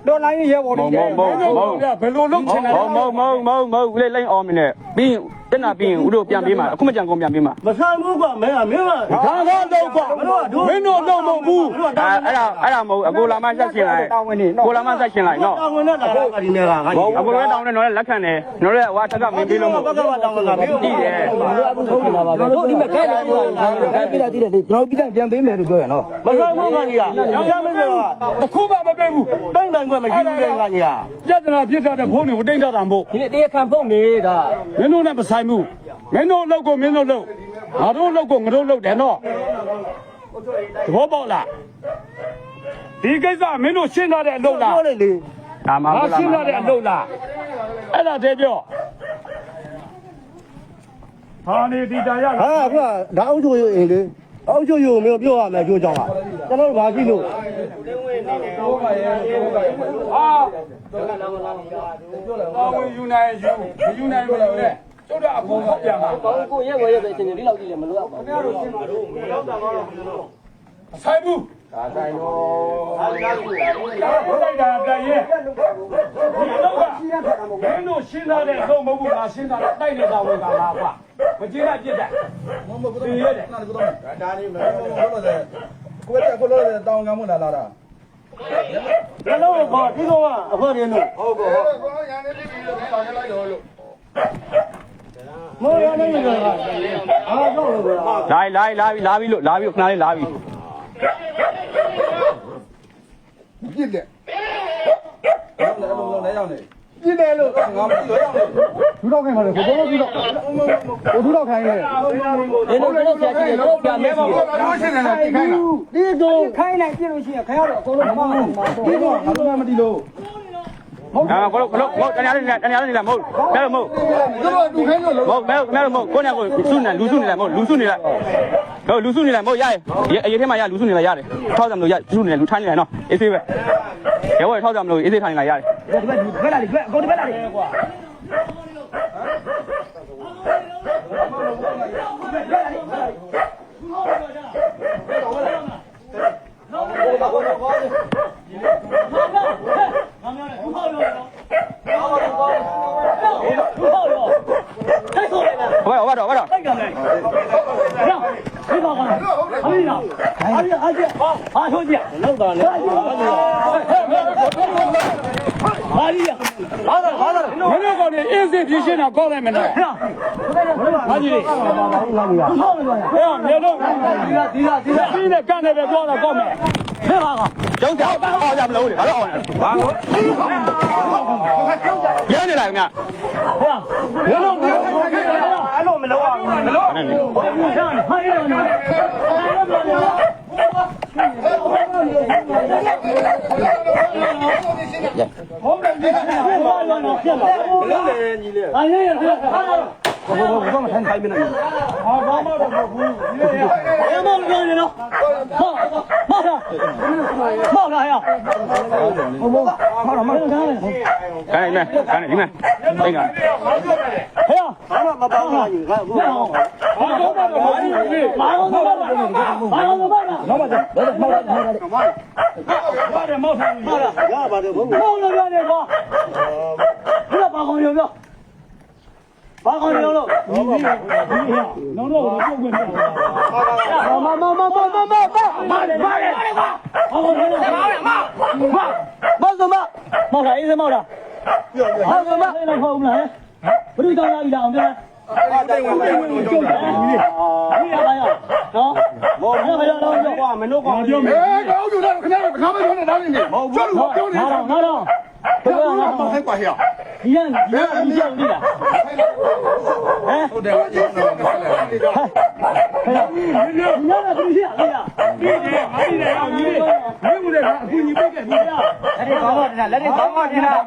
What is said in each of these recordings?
တော့လိုင်းရဲဘော်တွေဘယ်လိုလုပ်ချင်လဲမဟုတ်လေလိမ့်အောင်မင်းပြီးတက်နာပြီးဦးတို့ပြန်ပေးမှာအခုမကြံကုန်ပြန်ပေးမှာမဆန်ဘူးကွာမင်းကမင်းကဒါတော့တော့ကွာမင်းတို့တော့မဟုတ်ဘူးအဲ့ဒါမဟုတ်အကိုလာမဆက်ရှင်လိုက်ကိုလာမဆက်ရှင်လိုက်နော်တောင်းဝင်နဲ့လာတာကဒီနေ့ကငါကြီးအကိုလည်းတောင်းနေတော့လက်ခံတယ်နော်လည်းဟွာထက်ကမင်းပေးလို့မဟုတ်ဘက်ကတောင်းဝင်ကမင်းကြည့်တယ်အခုထုတ်နေတာပါပဲတို့ဒီမဲ့ခဲလာပြီးခဲပြတာတည်တယ်ကျွန်တော်ပြီးတိုင်းပြန်ပေးမယ်လို့ပြောရနော်မဆန်ဘူးငါကြီးကရောင်းရမင်းကအခုမှမပေးဘူးတိုင်းတိုင်းကမရှိဘူးလေငါကြီးကပြဿနာဖြစ်တဲ့ဖုန်းတွေကိုတိတ်တာမို့ဒီတရားခံဖုန်းနေတာမင်းတို့နဲ့မဆိုင်ဘူးမင်းတို့လောက်ကိုမင်းတို့လောက်ငါတို့လောက်ကိုငါတို့လောက်တယ်နော်သဘောပေါက်လားဒီကိစ္စမင်းတို့ရှင်းထားတဲ့အလုပ်လားပြောလေလေဒါမှမဟုတ်ရှင်းထားတဲ့အလုပ်လားအဲ့ဒါတည်းပြောဟာနေဒီတာရဟာအခုကဒါအုပ်ချုပ်ရေးအိမ်လေအုပ်ချုပ်ရေးကိုမင်းပြောရမယ်ကြိုးကြောင်းကကျွန်တော်တို့ဘာကြည့်လို့ဟာဝင်ယူနိုင်ယူနိုင်မလို့လေကျုပ်တို့အကုန်ပြန်ပါကိုရဲဝဲရဲပဲအချင်းချင်းဒီလောက်ကြည့်လဲမလို့အောင်ပါဘူးဆိုင်ဘူးဒါဆိုင်တော့လိုက်တာတန်ရဲ့ဒီတော့ကမင်းတို့ရှင်းထားတဲ့အလုပ်မဟုတ်ဘူးငါရှင်းထားတဲ့တိုက်နေတာဝင်ကလားကွာမကြည့်ရပြစ်တယ်မဟုတ်ဘူးပြည့်ရတယ်ဒါလေးမယ်လို့ဆိုကိုယ်ကကိုလိုတောင်းကမ်းမလာတာဘယ်လိုခေါ်ဒီကောင်ကအဖေရင်းလို့ဟုတ်ကောဟုတ်ရန်နေပြီလို့တောင်းရလိုက်တော့လို့မောရနေကြတာအားကြောက်လို့ကွာလာပြီလို့ခဏလေးလာပြီပြစ်တယ်လုံးရောက်နေပြစ်တယ်လို့ငါမသိတော့ရောက်နေဒူတော့ခိုင်းပါလေဘယ်လိုဒူတော့ဒူတော့ခိုင်းလဲဒီလိုတော့ဆရာကြီးတော့ပြန်မယ်ပေါ့လို့ရှင်းတယ်လားခိုင်းလားဒီတော့ခိုင်းနိုင်ပြလို့ရှိရင်ခရတော့အကုန်လုံးမမဒီတော့ငါတို့မသိလို့ဟုတ်တန်းရနေလားမဟုတ်မဲလို့မဟုတ်တို့တူခိုင်းလို့မဟုတ်မဲလို့မဟုတ်ကိုနဲ့ကိုစုနေလူစုနေလားမဟုတ်လူစုနေလားဟုတ်လူစုနေလားမဟုတ်ရတယ်အရေးထဲမှာရလူစုနေလားရတယ်ထောက်ကြမလို့ရစုနေတယ်လူထိုင်းနေတယ်နော်အေးဆေးပဲရဲဘော်ထောက်ကြမလို့အေးဆေးထိုင်းနေလားရတယ်ဒီဘက်လာဒီဘက်အကုန်ဒီဘက်လာဒီကွာဟုတ်တော့တိုက်ကြမယ်ရဒီပါကောင်ဟာဒီလားဟာဆိုကြလောက်တာလေဟာဒီဟာမင်းတို့ကောင်နေအင်းစစ်ပြင်းရှင်းတာကောက်လိုက်မယ်နော်ဟာဒီလေဟုတ်မြေတော့ဒီနဲ့ကန်နေပဲပြောတာကောက်မယ်ဟဲ့ပါကောင်ကျောင်းကြောက်အော်ကြမလို့လေဘာလို့အော်လဲဘာလို့ရနေလားခင်ဗျဘယ်လိုအဲ့လိုမလုပ်အောင်မလုပ်ဟာရဟုတ်တယ်ဒီကနေ့ဘာလို့လဲပြတ်လာဘယ်လိုလဲညီလေးဟာရဘာမှထိုင်မနေဘူးဟာဘာမှတော့မဟုတ်ဘူးဒီလေရမလို့ပြောနေနော်မောက်လာရဟုတ်မောက်လာမလို့ကနေဒီမဲ့အိမ်ကဟဲ့ဘာမှမပေါင်းနိုင်ဘူးငါဘာတော့ဘာတော့ဘာတော့ပါတယ်မောက်ထားရပါတယ်ဘုံမောက်လို့ပြောနေကွာဘယ်ဘာကောင်ရောဘာကောင်ရောလို့နော်တော့ပြုတ်ခွင့်မမောက်လာအေးစမောက်လာဟာကမဟုတ်ဘူးလားဘယ်လိုတောင်းရပြီလားအောင်ပြောတိုင်ဝင်ကျုပ်တယ်ဒီရပါရနော်မော်ဘယ်လိုလုပ်ကွာမင်းတို့ကောင်ပြောမယ်ကောင်းကြတော့ခင်ဗျားတို့ခါမပြောနဲ့တောင်းနေတယ်မဟုတ်ဘူးပြောနေငါတော့ဘယ်လိုမှမဆိုင်ပါဟဲ့ဒီကြောက်နေလားဟုတ်တယ်ကျွန်တော်မဆိုင်လားဒီနာကသူရှိရလားပြီးတယ်ငါပြီးတယ်အောင်ကြီးမင်းဦးလည်းအခုညီပိတ်ခဲ့ပြီလားလက်တွေကောင်းပါတင်လက်တွေကောင်းပါတင်လား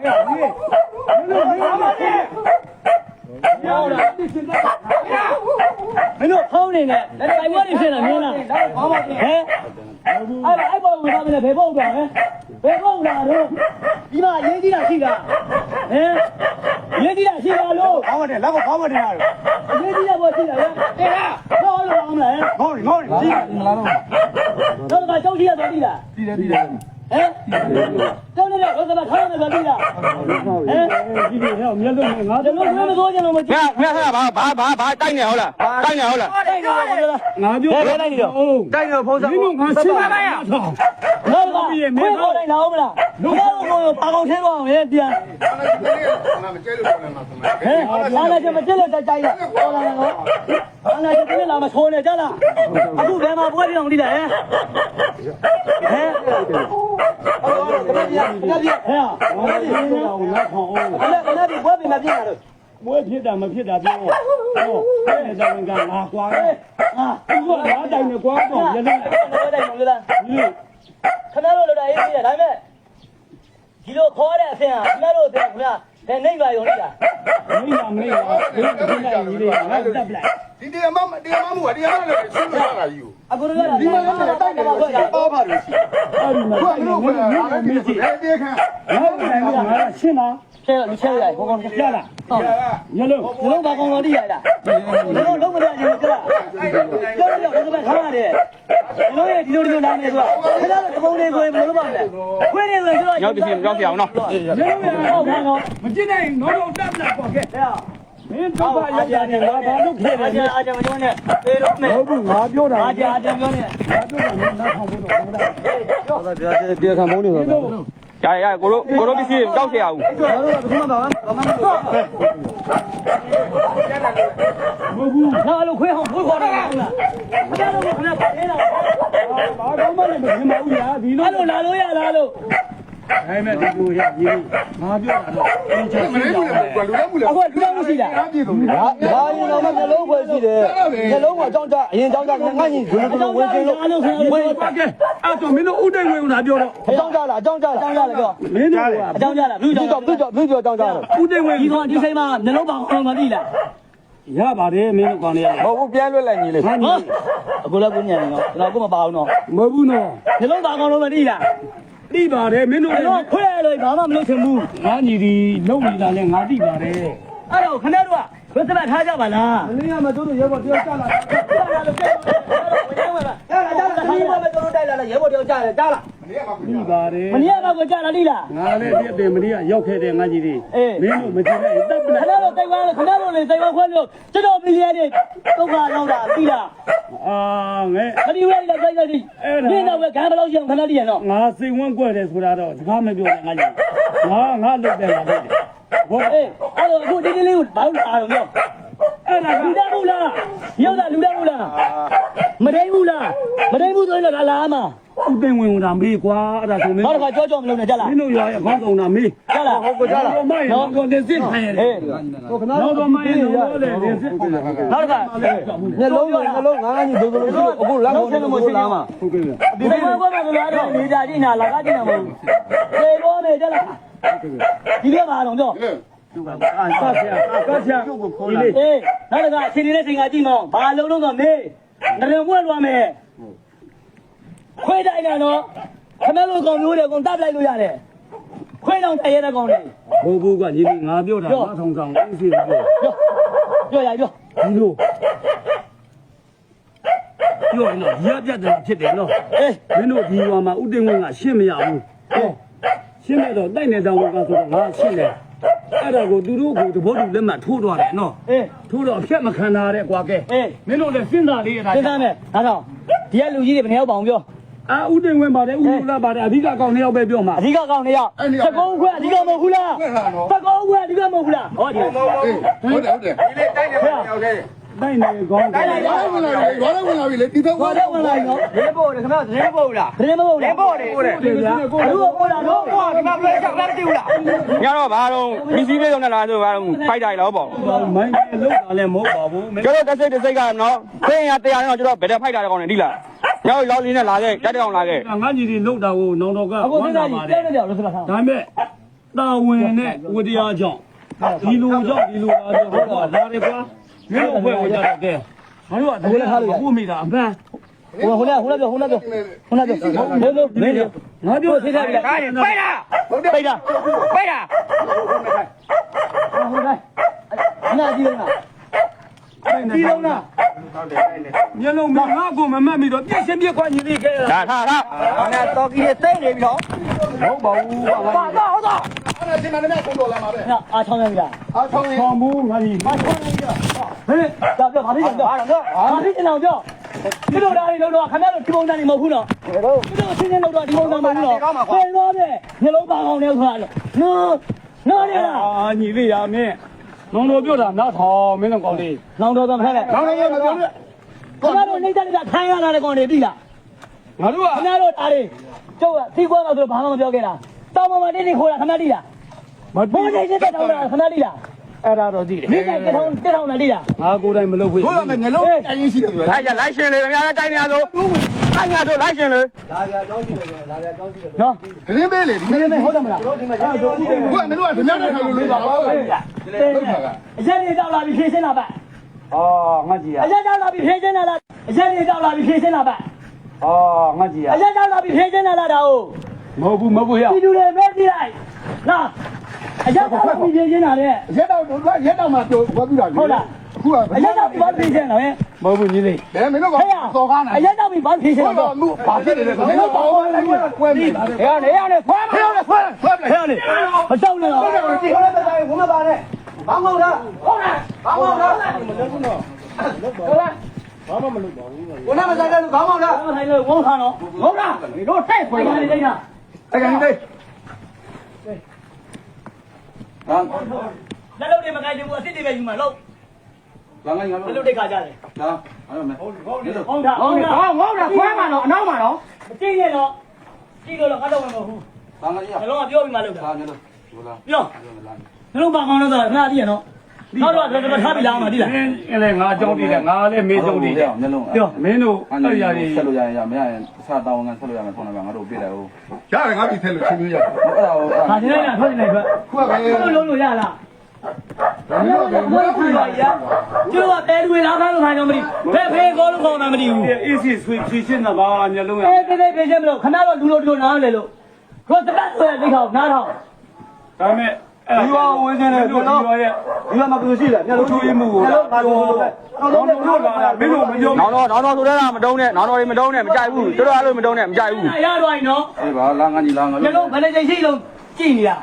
မင်းတို့ဖုန်းနေနဲ့တိုင်ဝမ်နေဖြစ်နေမင်းလားကောင်းပါတင်ဟဲ့အဲ့ဘောဝင်သားမလဲဘယ်ဘောတော့ဟဲ့ဘယ်ဘောလာတော့ဒီမှာရေးကြည့်တာရှိတာဟဲ့ရေးကြည့်တာရှိတာလို့ကောင်းပါတယ်လက်ကောကောင်းပါတယ်ဟာရေးကြည့်တာဘောရှိတာဟဲ့ တော့ကကြောက်ကြီးရသွားပြီလားဟမ်ကျောင်းနေတော့ကထားရမယ်ဆိုပြီလားဒီဒီဟဲ့မျက်လုံးငါ ကျွန်တော်မစိုးချင်လို့မကြည့် ငါဟဲ့ဘာတိုက်နေဟုတ်လားတိုက်နေဟုတ်လား တိုက်နေပါလား ငါပြောတိုက်နေတော့တိုက်နေဖုံးစားမင်းတို့ငါရှင်းပါမရ ငါကခွေးခေါ်တိုင်းလာအောင်မလားလူကတော့ပါကောင်ထဲတော့အောင်ရဲ့ပြန်အားလာချင်မကြည့်လို့တိုက်ကြိုက်လားဟောလာတော့အားလာချင်ပြလာမဆိုးနဲ့ကြလားအခုဘယ်မှာပွဲပြောင်းလိလားဟဲ့ဒီပွဲပြင်မပြင်းတာလို့ ဘွဲဖြစ်တာမဖြစ်တာပြောဟောအဲ့ဒါကငါကွာဟာသူကငါတိုင်နေကွာတော့ရလုံး ပွဲတိုင်းမလို့လားခဏလို့လို့တာရေးပြတယ်ဒါပေမဲ့ဒီလိုခေါ်တဲ့အဆင်ဟာခဏလို့တဲ့ခင်ဗျာဒါနေပါရုံလိလား မင်းကဒီလိုက်ကြီးလေးငါတက်ပလိုက် ဒီတရားမမှုကတရားမလည်းရှင်းရတာယူ အခုတော့ဒီမှာလည်းတိုက်နေပါခွဲတာ အော်ပါလို့ရှိ အဲ့ဒီမှာ ဘုရားတို့ကလည်းမေးကြည့်တယ်ခံ ငါတိုင်ကငါရှင်းလား ချဲလူချဲရဘုံကောင်ချဲလား ရလုံး ဒီလုံးဘာကောင်တော်တိရလားဒီလုံးလုံးမရရင်ကြလားကြောက်ကြောက်တော့ခါရတယ်ဒီလုံးရဲ့ဒီလိုလာနေဆိုတာခဏတော့တပုံလေးကိုမလို့ပါနဲ့ခွေးနေလို့ဆိုတော့ ရောက်ပြီရောက်ပြအောင်နော် ရလုံးရဟုတ်ပါတော့မကြည့်နိုင်တော့တော့တက်ပလိုက်ပေါ့ကဲမင်းတော့ပါရတယ်ငါဘာလို့ခဲ့တယ် အားကြမကျောင်းနဲ့ပေတော့မယ် ဟုတ်ဘူးငါပြောတာ အားကြပြောနေ ငါပြောတာမင်းနားထောင်ဖို့တော့ဟုတ်လား တရားခံမုန်းနေပါ ရကိုတို့ပစ္စည်းကြောက်เสียအောင် ဘာလို့ကဘာမှမလုပ် မဟုတ်ဘူး ငါလို့ခွေးဟောင်းခွေးခေါ်တာလားခဏတော့ခဏနေတော့ ဘာတော့မှလည်းမဖြစ်ပါဘူးညာဒီလို အဲ့လိုလာလို့ရလားလို့ ဒါပေမဲ့ဒီကိုရကြီးငါပြောတာတော့အင်းချက် မနေဘူးလေကလူလည်းမလဲ အခုလူတော်မရှိတာ အားပြည့်စုံတယ် ဘာရင်တော့နှလုံးခွဲရှိတယ်နှလုံးကအကြောင်းကြအရင်အကြောင်းကြငါညီဘယ်လိုဝင်ချင်းလို့ ဝင်ပါကဲအဲ့တော့မင်းတို့ဥဒိတ်ဝင်လာပြောတော့ အကြောင်းကြလားအကြောင်းကြလား အကြောင်းကြလားပြော မင်းတို့ အကြောင်းကြလားဘူး ဒီ ကြောင့် တော့ပြီးတော့အကြောင်းကြတယ် ဥဒိတ်ဝင် ဒီကောင်ဒီဆိုင်မှာနှလုံးပေါအောင်မသိလား ရပါတယ်မင်းတို့ကောင်းနေရတယ် မဟုတ်ဘူးပြန်လွတ်လိုက်ညီလေး ဟာညီ အခုလည်းကိုညံနေတော့ကျွန်တော်ကိုမပါအောင်တော့ မဟုတ်ဘူးနော် နှလုံးသားကောင်းလို့မသိလား သိပါတယ်မင်းတို့ ကျွန်တော်ခွဲလို့ဘာမှမလုပ်ချင်ဘူး ငါညီဒီလုံနေတာလဲငါသိပါတယ် အဲ့တော့ခဏတော့ဘယ်သက်ထားကြပါလား မင်းကမတို့ရဲဘော်တယောက်ကြလာ ကြားလာလို့ကြားလာခဏတော့ပဲတို့တိုက်လာလဲရဲဘော်တယောက်ကြားလာကြားလာ သိပါတယ် မနေ့ကကိုကြားလာလိလား ငါလည်းဒီအတင်မနေ့ကရောက်ခဲ့တဲ့ငါညီဒီမင်းတို့မကြည့်နဲ့တပ်ပ ခ လိုက် ဏတော့တိုက်သွားခဏတော့လေတိုက်သွားခွဲလို့ကျွန်တော်ပြည်ရတဲ့ဒုက္ခရောက်တာသိလား အာငဲ ခဏဝဲလည်းတိုက်ကြည့်ဒီတော့ပဲခံဘလို့ရှိအောင်ခဏတည်းရတော့ ငါစိတ်ဝန်းကွက်တယ်ဆိုတာတော့စကားမပြောနဲ့ငါညီငါလုပ်တယ်ငါလုပ်တယ်ဘော အေးအဲ့တော့အခုဒီလေးကိုဘာလို့အားတော့ပြော အဲ့ဒါက လူတတ်ဘူးလားရောက်တာလူတတ်ဘူးလားမဒိဘူးလားမဒိဘူးဆိုရင်တော့လာမှာ ဥသိမ်းဝင်တာမေးကွာအဲ့ဒါဆိုမင်း နောက်တစ်ခါကြောကြောမလုပ်နဲ့ကြလား မင်းတို့ရွာရဲ့ခေါင်းဆောင်တာမေး ကြလား ဟုတ်ကဲ့ကြားလားတော့မရင်တော့တင်စစ်ခိုင်းရတယ် အေး ဟိုခဏ တော့တော့မရင်တော့လေတင်စစ် နောက်တစ်ခါ နှလုံးငါညီဘယ်လိုရှိလို့အခုလက်ကိုလာမှာ ဟုတ်ကဲ့ ဒီဘက်ကဘာလို့လာတော့နေကြကြည့်နာလာကကြည့်နာမဟုတ်သေဘောနေကြလားဒီကမှာတော့ကြော အာကတ်ဆရာဒီလေး အေးနောက်တစ်ခါအချိန်လေးချိန်ကကြည့်မောင်းဘာလုံးလုံးတော့မေးနရင်ဝက်လွှမ်းမယ်ခွေးတိုင်းတော့ခမလို့ကောင်မျိုးတွေကောင်တပ်လိုက်လို့ရတယ်ခွေးတောင်တရဲတဲ့ကောင်တွေ ဘိုးဘိုးကညီလေးငါပြောတာငါထောင်ဆောင်အေးစေးပြော ပြောရပြော ဒီလိုပြောရင်တော့ရပြတ်တယ်ဖြစ်တယ်နော် အေး မင်းတို့ဒီရွာမှာဥသိမ်းဝင်ကရှင်းမရဘူးရှင်းမဲ့တော့တိုက်နေတောင်ကဆိုတော့ငါရှင်းတယ်အဲ့ဒါကိုသူတို့ကိုတဘောတူလက်မှတ်ထိုးသွားတယ်နော် အေး ထိုးတော့အဖြတ်မခံတာတဲ့ကွာကဲ အေး မင်းတို့လည်းစဉ်းစားလေးရတာ စဉ်းစားမယ်ဒါတော့ဒီကလူကြီးတွေဘယ်နှယောက်ပါအောင်ပြော အာဥသိမ်းဝင်ပါတယ်ဥလူလာပါတယ်အဓိကကောင်2ယောက်ပဲပြောမှာ အဓိကကောင်2ယောက်စကုံးခွဲအဓိကမဟုတ်ဘူးလားစကုံးခွဲအဓိကမဟုတ်ဘူးလားဟောဒီ ဟုတ်တယ်ဒီလေးတိုက်နေပါရောက်တယ် တိုက်နေကောင်းတယ် ဘာလို့ဝင်လာပြီဘာလို့ဝင်လာပြီလေဒီတော့ ဟောတော့ဝင်လာပြီနော် ရဲဘော်ခင်ဗျာရဲဘော်လား ဘယ်မဟုတ်လား ဘော်တယ် တယ်ဗျာ အခုပေါ်လာတော့ ဘော်ခင်ဗျာပြောချက်လားတိဘူးလား ညတော့ဘာတော့ပစ္စည်းလေးတော့နဲ့လာဆိုဘာတော့ဖိုက်တာလောက်ပေါ့ မိုင်းကလောက်တာလည်းမဟုတ်ပါဘူးမင်း ကျွန်တော်တစ်စိတ်ကနော်ခွင့်ရတရားနဲ့တော့ကျွန်တော်ဘယ်တော့ဖိုက်တာကောင်းနေဒီလားညောက်လောက်လေးနဲ့လာခဲ့တက်တောင်လာခဲ့ ငါညီဒီလောက်တာကိုနောင်တော်က အခုစဉ်းစားကြည့်တဲနေပြောလို့ဆိုတာထား ဒါပေမဲ့တာဝန်နဲ့ဝတရားကြောင့်ဒီလိုကြောင့်ဒီလိုလာတော့ဟုတ်ပါလာတယ်ကွာမင်းတို့ဘွဲကိုကြတော့ကဲငါတို့ကတကယ်ကိုမိတာအမှန် ဟိုပြောလုံးလုံးမင်းတို့ငါပြောသိတယ်ဗျာပိတ်တာပိတ်တာဟိုကနာကြည့်လား ဒီလုံးလား မျက်လုံးမငါ့ကိုမမတ်မိတော့ပြည့်ရှင်းပြည့်ခွန်ကြီးလေးခဲ့ ဒါထားထား နဲ့တော်ကြီးတိတ်နေပြီတော့ ဟုတ်ပါဘူး ပါတော့ဟုတ်တော့ အဲ့ဒါချိန်မှလည်းကုန်တော်လာမှာပဲ အားချောင်းရပြီလား အားချောင်းရင် ဟောမူငါကြီး အားချောင်းရပြီလားဟဲ့ဒါပြောဘာဖြစ်လဲပြောဘာဖြစ်နေအောင်ပြောဒီလိုဓာတ်တွေလို့တော့ခင်ဗျားတို့ဒီပုံစံနေမဟုတ်ဘူးနော်ဒီလိုရှင်းရှင်းလို့တော့ဒီပုံစံမဟုတ်ဘူးနော်ပြန်တော့တဲ့ညလုံးပါအောင်လဲဆိုတာနော်ရလား အာညီလေးရမင်းလုံးတော်ပြောတာနောက်ထောင်မင်းတို့ကောင်းလေး လောင်တော်တော့မထဲနဲ့ ခေါင်းလည်းမပြောနဲ့ ခင်ဗျားတို့နှိမ့်တဲ့ကခိုင်းရတာတဲ့ကောင်တွေပြီလား ငါတို့က ခင်ဗျားတို့ဓာတ်တွေကျုပ်ကစီးပွားမှာဆိုဘာမှမပြောခဲ့တာတောင်းမမတင်းနေခိုးတာခင်ဗျားတိလား မ ဘိုးနေတက်တောင်းတာခင်ဗျားတိလား အဲ့ဒါတော့ကြည့်တယ် မိကတက်ထောင်းတာတိလား ငါကိုယ်တိုင်မလုပ်ဘူး ဘိုးကလည်းငလုံးအရင်ရှိတယ်ပြော လိုက်ရလိုက်ရှင်လေခင်ဗျားလည်းတိုက်နေရဆိုတိုက်နေရဆိုလိုက်ရှင်လေ နော် ဒင်းပေးလေဒီနေ့ ဟုတ်တယ်မလား ဘိုးကမင်းတို့ကဓမြနဲ့ထိုင်လို့လို့ပါတော့ အရက်နေတောက်လာပြီးဖြည့်ရှင်းလာပါ အော်ငါကြီး အရက်တောက်လာပြီးဖြည့်ရှင်းလာလားအရက်နေတောက်လာပြီးဖြည့်ရှင်းလာပါ အော်ငါကြီး အရက်တောက်လာပြီးဖြည့်ရှင်းလာတာဟုတ် မဟုတ်ဘူးမဟုတ်ဘူးရ ဒီလူတွေပဲကြည့်လိုက်လားအရက်တောက်လာပြီးဖြည့်ရှင်းလာတဲ့ ရက်တော့မှပြောဘာပြတာအခုကအ ရက်တောက်ပြီးဘာဖြည့်ရှင်းလာလဲ မဟုတ်ဘူးညီလေး ဘယ်မင်းတို့ကစော်ကားနေ အရက်တောက်ပြီးဘာဖြည့်ရှင်းလာ တော့ တော့ မှုဘာဖြစ်နေလဲဆိုမင်းတို့ဘာလို့လဲကွဲပြီဟဲ့နေခွဲမလို့ခွဲပလိုက် ဟဲ့လေမတောက်နဲ့တော့ ဒီလိုတဲ့ဆိုင်ဘုမပါနဲ့ဘာမဟုတ်တာဟုတ်လားဘာမဟုတ်တာဟုတ်လားဘာမှမလုပ်ပါဘူးဘုနာမဆိုင်တဲ့လူဘာမဟုတ်လား ဘာထိုင်လို့ဝုန်းခါတော့ ဟုတ်လားဒီတော့တဲ့ခွေ ခိုင်နေလိုက်တာ အဲ့ကနေသေးဟာ လက်လုံးတွေမကိုင်ဘူးအစ်စ်တွေပဲယူမှာလို့ လာငါငါ လက်လုံးတွေခါကြတယ် လာအဲ့ဒါမယ်ဟုတ် ဟုတ်တာ ဟုတ်တယ်ဟောငေါ့တာခွဲမှာတော့အနောက်မှာတော့ မကြည့်ရတော့ကြည့်လို့တော့ကတော့မဟုတ်ဘူး လာငါကြီး နှလုံးကပြောပြီးမှလုပ်တာ လာညလို့ဟိုလာ ပြောနှလုံးပါကောင်းလို့ဆိုတာခဏကြည့်ရနော်နောက်တော့တော့ထားပြီးလာအောင်မသိလား အင်းလည်းငါအကြောင်းတည်တယ်ငါလည်းမေးကြောင်းတည်တယ် ညလုံး ပြောမင်းတို့အဲ့ရည် ဆက်လို့ရမရရင်အစားတောင်းငန်းဆက်လို့ရမယ်ထုံးတယ်ငါတို့ပြလိုက်ဦးရတယ်ငါပြီဆက်လို့ချင်းလို့ရအဲ့ဒါ ခါနေလိုက်တာထွက်နေလိုက်ထွက် ခုကပဲ ဘယ်လိုလုံးလို့ရလားဘယ်လိုခံရရကျိုးကတဲတွေလားခါလို့ခံကြမသိဘယ်ဖေးကောလို့ကောင်းတာမသိဘူး အေးစီဆွေဖြည့်ရှင်းတာပါညလုံးရ အဲတေးဖေးချင်းမလို့ခဏတော့လူလိုနားလေလို့ကိုတပတ်ဆိုရလိခေါနားထောင် ဒါမဲ့အဲ့ဒါဝင်းစင်းနဲ့တို့ပြောရဲ့ ဒီမှာမပြောရှိလားညလုံး ချိုးရမှုကိုတော့တော့တို့လာတာမင်းတို့မပြော နောက်တော့ဆိုတဲ့ကမတုံးနဲ့နောက်တော့တွေမတုံးနဲ့မကြိုက်ဘူးတို့အားလို့မတုံးနဲ့မကြိုက်ဘူး ရတော့ရင်နော် အေးပါလာငါကြီးလာငါ ညလုံးဘယ်နဲ့ချိန်ရှိလုံးကြည့်နေတာ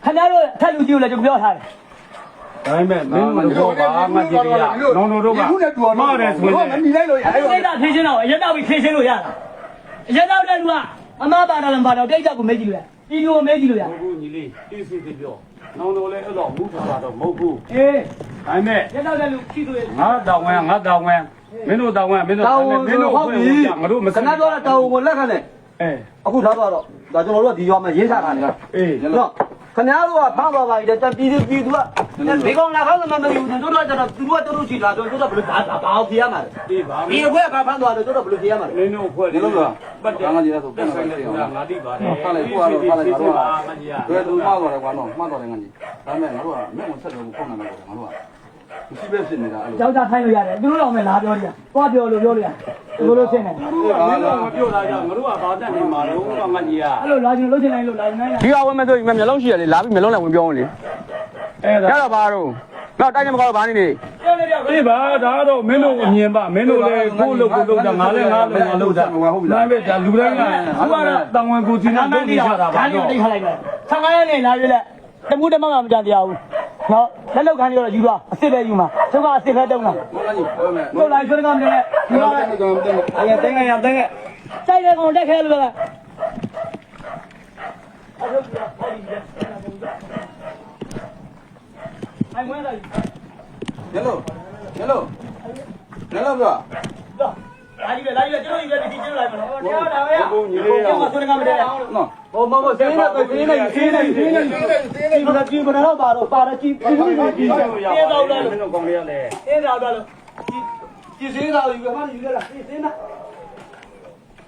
ခင်ဗျားတို့ထက်လူကြည့်လို့ကျွန်တော်ပြောထားတယ် ဒါပေမဲ့မင်းတို့တော့ပါငါကြည့်ရနောင်တို့ကမောက်တယ်ဆိုရင် မမီလိုက်လို့ရအဲ့ အဲ့ဒါဖြည့်ရှင်းတော့အရက်တော့ပြီးဖြည့်ရှင်းလို့ရတာအရက်တော့တဲ့လူကအမပါတာလည်းပါတော့တိတ်တက်ကိုမေးကြည့်လို့ရဒီလိုမေးကြည့်လို့ရ ဘူးညီလေးအေးစီပြောနောင်တို့လည်းအဲ့တော့မူထားတာတော့မဟုတ်ဘူး အေး ဒါပေမဲ့ ရက်တော့တဲ့လူကြည့်လို့ရ ငါတောင်းဝဲမင်းတို့တောင်းဝဲမင်းတို့မင်းတို့ဟုတ်ပြီငါတို့မ ခဏတော့တောင်းကိုလက်ခံတယ် အဲ အခုထားတော့ဒါကျွန်တော်တို့ကဒီရွာမှာရေးထားတာလေ အေး နော်ခင်ဗျားတို့ကဖမ်းသွားပါပြီတဲ့ပြည်သူကဒီကောင်လာခေါင်းမှမသိဘူးတို့တော့ကျတော့သူတို့ကတို့ချီလာတော့တို့တော့ဘယ်လိုဘာအောင်ပြရမှာလဲ အေးပါ ဒီအခွဲကဖမ်းသွားတော့တို့တော့ဘယ်လိုပြရမှာလဲ မင်းတို့ဖွဲ့ ဒီလိုလားပတ်တယ်ငါကြီးဆိုပြန် ဆိုင် လာ တယ် တယ် ငါတိပါတယ် ထားလိုက်ကိုကတော့ထားလိုက်ငါတို့က မကြီးရ ဘယ်သူမှတော့တယ်ကွာနော်မှတ်တော့တယ်ငါကြီးဒါပေမဲ့ငါတို့ကမျက်မှန်ဆက်တယ်ကိုဖုန်းနာမယ်ငါတို့ကမရှိပဲဖြစ်နေတာအဲ့လို ယောက်ျားထိုင်လို့ရတယ်သူတို့တော့မယ်လာပြောတယ်သွားပြောလို့ပြောလို့ရဒီလိုရှင်းတယ် မင်းတို့မပြောတာကြောင့်ငါတို့ကဘာတတ်နေမှာလို့ငါကြီးရ အဲ့လိုလာချင်လို့ချင်တိုင်းလို့လာနိုင်တာ ဒီကဝင်မဲ့ဆိုရင်မျက်လုံးရှိရလေလာပြီးမျက်လုံးလည်းဝင်ပြောအောင်လေ အဲ့ဒါ ရတော့ပါတော့နောက်တိုက်နေမကောတော့ဘာနေနေ ပြောနေပြော အေးပါဒါတော့မင်းတို့အမြင်ပါမင်းတို့လည်းကိုယ်လုပ်ကိုလုပ်တာငါလည်းငါလုပ်ငါလုပ်တာဒါပဲဒါလူတိုင်းကအခုကတော့တောင်ဝင်ကိုစီနာလုပ်နေကြတာပါ ဒါလေးကိုတိတ်ခလိုက်မယ်15ရက်နေလာပြီလက်တမှုတမမကြတရားဘူးနော်လက်လောက်ခံရတော့ယူသွားအစ်စ်ပဲယူမှာသူကအစ်စ်ပဲတုံးတာ ငါကြီးပြောမယ် တို့လိုက်ဆွေးကမနေနဲ့ယူသွားတယ်အရင်တင်းငယ်ရတင်းငယ်စိုက်တဲ့ကောင်တက်ခဲလို့ကအိုင်ဝဲလိုက် ညလို့ညလို့ပြ လာကြီးပဲလာကြီးပဲကျွန်တော်ကြီးပဲဒီကျင်းလိုက်မလို့တရားတာပဲ ဘုံညီလေးရော ကျွန်တော်ဆွေးကမနေနဲ့ နော် ဟိုမဟုတ်သေးနေသေးနေသေးနေသေးနေဒီမှာကြည့်မတော့ပါတော့ပါတော့ကြည့်ပြီးပြီးပြီး ဒီလိုရပါတယ်မင်းတို့ကောင်းလေးရလဲ အေးတော့တော့လို့ ကြည့်စင်းသားယူမှယူရလားစင်းသား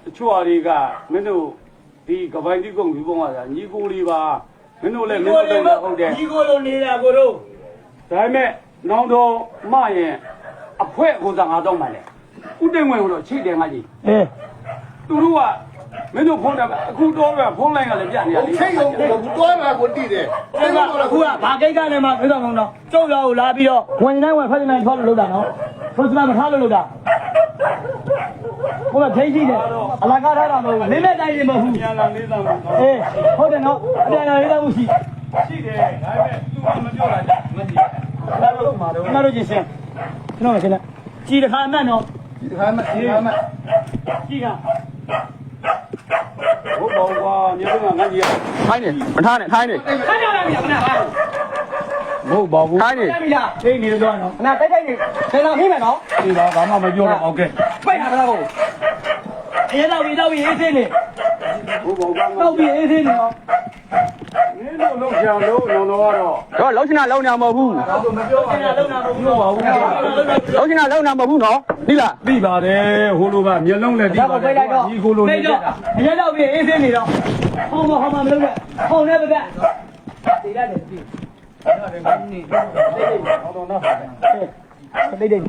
တချို့အရာတွေကမင်းတို့ဒီကပိုင်တိကုန်းဒီပုံကညီကိုလေးပါမင်းတို့လည်းမင်းတို့တော့ဟုတ်တယ် ဒီကိုလိုနေတာကိုတို့ ဒါပေမဲ့နောင်တော်မရင်အဖွဲကိုစားငါတော့မှလဲဥတိမ်ဝင်ကိုတော့ချိတယ်ငါကြီး အေး သူတို့က မင်းတို့ဖုန်းတယ်အခုတော့ဖုန်းလိုင်းကလည်းပြနေရလေ ထိတ်အောင်တွဲမှာကိုတည်တယ် အခုကဘာကိစ္စနဲ့မှပြောတော့မဟုတ်တော့ကျုပ်ရောလာပြီးတော့ဝင်တိုင်းဝင်ဖက်တိုင်းထွက်လို့လုပ်တာနော်ဆိုစမမထားလို့လုပ်တာဟိုကထိရှိတယ်အလာကားထားတာမဟုတ်ဘူးလေးမဲ့တိုင်းနေမဟုတ်ဘူး ပြန်လာလေးသားမှာ အေးဟုတ်တယ်နော်အပြန်လာလေးသားမှုရှိ ရှိတယ်ဒါပေမဲ့သူကမပြောတာကြမကြည့်လာလို့မှာတော့ ကျွန်တော်တို့ချင်းစင်ကျွန်တော်ကချင်းကြည်တခါအမှတ်နော် ဒီခါမှဒီခါမှ ကြည်က ဟုတ်ပါကွာမြေကငါကြီးရ ထိုင်းနေမထားနဲ့ထိုင်းနေ ခါကြလာပြီခဏပါ မဟုတ်ပါဘူး ထိုင်းနေ ပြီလားသိနေတော့နော်ခဏတိုက်တိုက်နေဒေနာဖိမယ်နော် ဒီတော့ဘာမှမပြောတော့โอเค ပိတ်ထားတာကိုအေးတော့ပြီအေးစင်းနေ ဟုတ်ပါကွာ တော့ပြီအေးစင်းနေနော် မင်းတို့လုံးချင်လို့လုံးတော့ကတော့ တော့လုံးချင်တာလုံးနေမဟုတ်ဘူး မပြောပါနဲ့လုံးတာမပြောပါဘူး လုံးချင်တာလုံးနေမဟုတ်ဘူးနော်ဒီလား သိပါတယ်ဟိုလိုကမျက်လုံးလည်းသိပါတယ်ဒီကိုလိုနေကြတာ အရက်တော့ပြီအေးစင်းနေတော့ဟောမမလုပ်နဲ့ဟောနဲ့ပြပြဒီရတယ်ပြီတိတ်တိတ်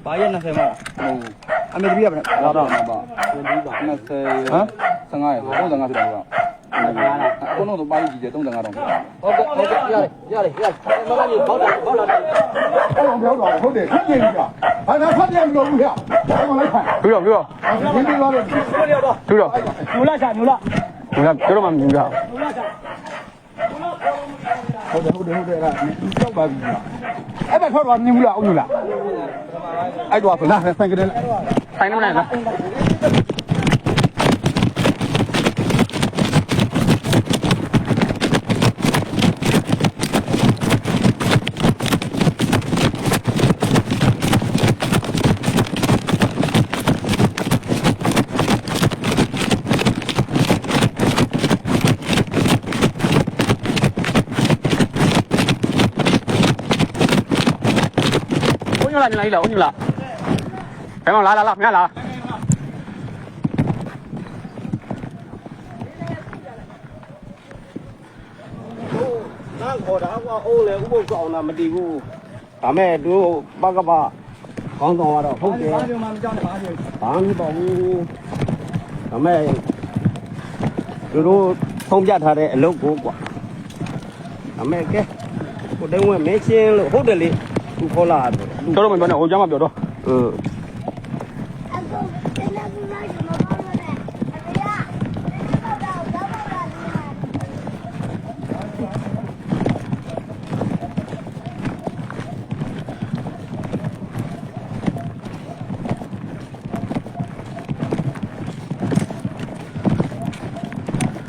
ဘာရ20မှာအမေတပည့်ရပါနဲ့ လာတော့ပါ20ဟမ်15ရ35ဖြစ်တယ်ကွာအကုန်လုံးတော့ပါကြီးကြီး35တော့ ဟုတ်ကဲ့ရတယ်မမကြီးဘောက်လာတယ် အဲ့လိုပြောတော့ဟုတ်တယ်ဖြစ်နေပြီလားဘာသာဖတ်တယ်မလို့ဘူးဟဲ့ဘာမှလိုက်ခိုင်း ပြီးတော့ဒီလိုပါလို့ ပြီးတော့ ညူလာချာညူလာ ငါပြောတော့မှမမြင်ကြ ညူလာချာ ဟုတ်တယ်အဲ့ဒါကြောက်ပါပြီအဲ့ဒါထွက်တော့မြင်ဘူးလားအောင်လားအဲ့တော့ဆိုလာဆိုင်ကလေး ထိုင်းနေမလားနော် ညလာညလာညလာဘယ်မှာလာငါလာ နားခေါ်တာကအိုးလေဥပုပ်ဆောင်တာမတည်ဘူးဒါမဲ့သူပကပကောင်းဆောင်ကတော့ဟုတ်တယ်ဘာမှမကြောက်နဲ့ဘာမှမပေါ့ဘူးဒါမဲ့သူတို့ထုံးပြထားတဲ့အလုပ်ကိုကွာဒါမဲ့ကဲကိုတုံးဝင်မင်းချင်းလို့ဟုတ်တယ်လေသူခေါ်လာတယ် တော်တော့မပြောနဲ့ဟိုကျမ်းမပြောတော့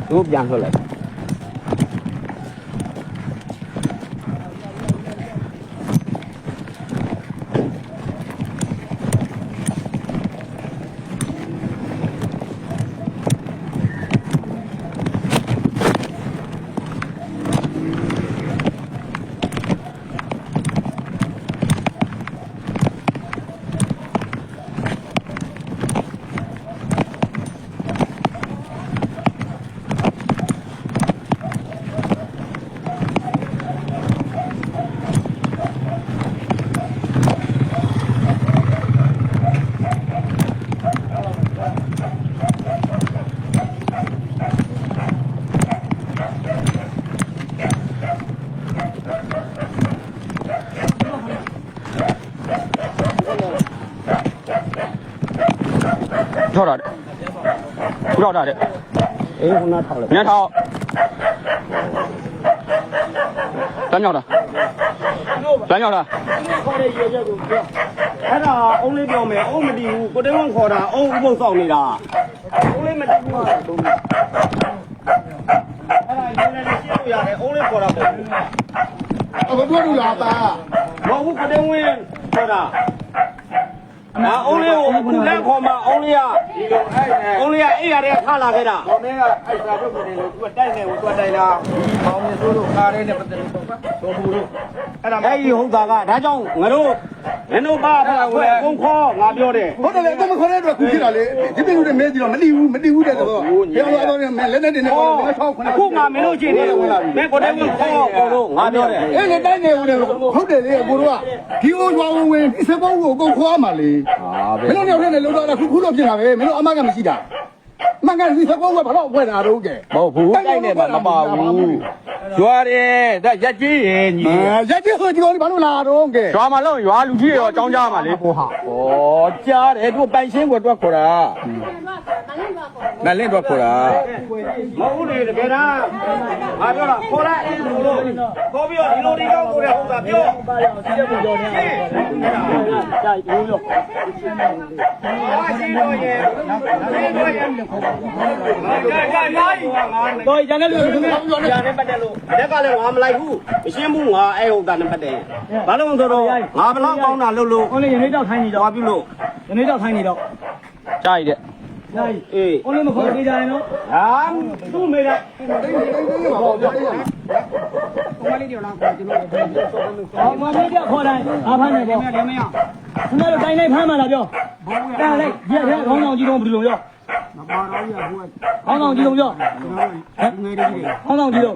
သူပြန်ထွက်လိုက် ထောက်တာတဲ့ခုထောက်တာတဲ့ အေးခုနထောက်လိုက် ညထောက်တမ်းမြောက်တာတမ်းမြောက်တာ ခေါ်တဲ့ရေချက်ကိုပြော အဲ့ဒါအုံးလေးပြောမယ်အုံးမတည်ဘူးကိုတုံးဝင်ခေါ်တာအုံးဥပုပ်ဆောင်နေတာအုံးလေးမတည်ဘူးအဲ့ဒါရေးနေရှင်းလို့ရတယ်အုံးလေးခေါ်တာပေါ့ အခုပြောလို့ရတာ မဟုတ်ဘူးကိုတုံးဝင်ခေါ်တာဒါအုံးလေးကိုအခုလက်ခေါ်မှာအုံးလေးကဒီလိုအုံးလေးကအိမ်ရတဲ့ထားလာခဲ့တာ တော်နေကအဲ့စာထုတ်နေလို့သူကတိုက်နေကိုသူကတိုက်တာပေါင်းနေဆိုလို့ကားရဲနဲ့ပတ်သက်လို့တော့ဘူးလို့ အဲ့ဒီဟုတ်တာကဒါကြောင့်ငါတို့ မင်းတို့ပါကုန်းခေါ်ငါပြောတယ် ဟုတ်တယ်လေအမခေါ်တဲ့အတွက်ခုဖြစ်တာလေဒီပြည်လူတွေမဲကြည့်တော့မတိဘူးတဲ့တော့ပြောရတော့မဲလက်နဲ့တင်နေတော့မင်းထောက်ခွန်း အခုငါမင်းတို့ချင်းနေမင်းကိုတည်းကခေါ်ကိုတို့ငါပြောတယ် အဲ့လေတိုင်းနေဦးတယ်ဟုတ်တယ်လေကိုတို့ကဒီအိုးရွာဝင်ဒီစပေါင်းကိုအကုန်ခေါ်ရမှာလေမင်းတို့ရောက်တဲ့လုံတော့ခုတော့ပြင်တာပဲမင်းတို့အမကမရှိတာမကန်ဒီစပေါင်းကဘာလို့ဝဲတာတော့ကဲ မဟုတ်ဘူးတိုက်နေမှာမပါဘူးရွာတယ်ဒါရက်ကြီးရင်ညီ ရက်ကြီးဟိုဒီကောင်ဘာလို့လာတော့ကဲ ရွာမှာလုံးရွာလူကြီးရောအကြောင်းကြားမှာလေ ဟိုဟာ ဩကြားတယ်သူပိုင်ရှင်းကိုတွက်ခေါ်တာမလင်းတွက်ခေါ်တာ မဟုတ်လေတကယ်တော့ငါပြောတာခေါ်လိုက်လို့ခေါ်ပြီးတော့ဒီလိုဒီကောက်ကိုလည်းဟုတ်တာပြော ပါရအောင်စီးတဲ့ပုံတော်နဲ့ကြာရိုးရော ဟာရှင်းတော့ရဲ့ရှင်းတော့ရဲ့တော့ကျန်တဲ့လူတွေ ညာနဲ့ပတ်တယ်လို့လက်ကလည်းငါမလိုက်ဘူးမရှင်းဘူးငါအဲ့ဟုတ်တာနဲ့ပတ်တယ်ဘာလို့ဆိုတော့ငါဘလောက်ပေါင်းတာလို့ ကိုလေးရနေတော့ထိုင်းနေတော့ သွားပြီလို့ ရနေတော့ထိုင်းနေတော့ ကြားရတဲ့ ညာကြီး အေး ကိုလေးမခေါ်သေးကြရင်နော် ဟာသူ့မိတဲ့ အော်မမေးကြခေါ်တိုင်းအားဖမ်းနေပေါ့ခင်ဗျားတို့တိုင်းတိုင်းဖမ်းမှလာပြောတန်လိုက်ရက်ရဲခေါင်းဆောင်ကြီးတော့ဘယ်လိုပြောမပါတော့ရဘူးခေါင်းဆောင်ကြီးတော့ပြောဟမ်ခေါင်းဆောင်ကြီးတော့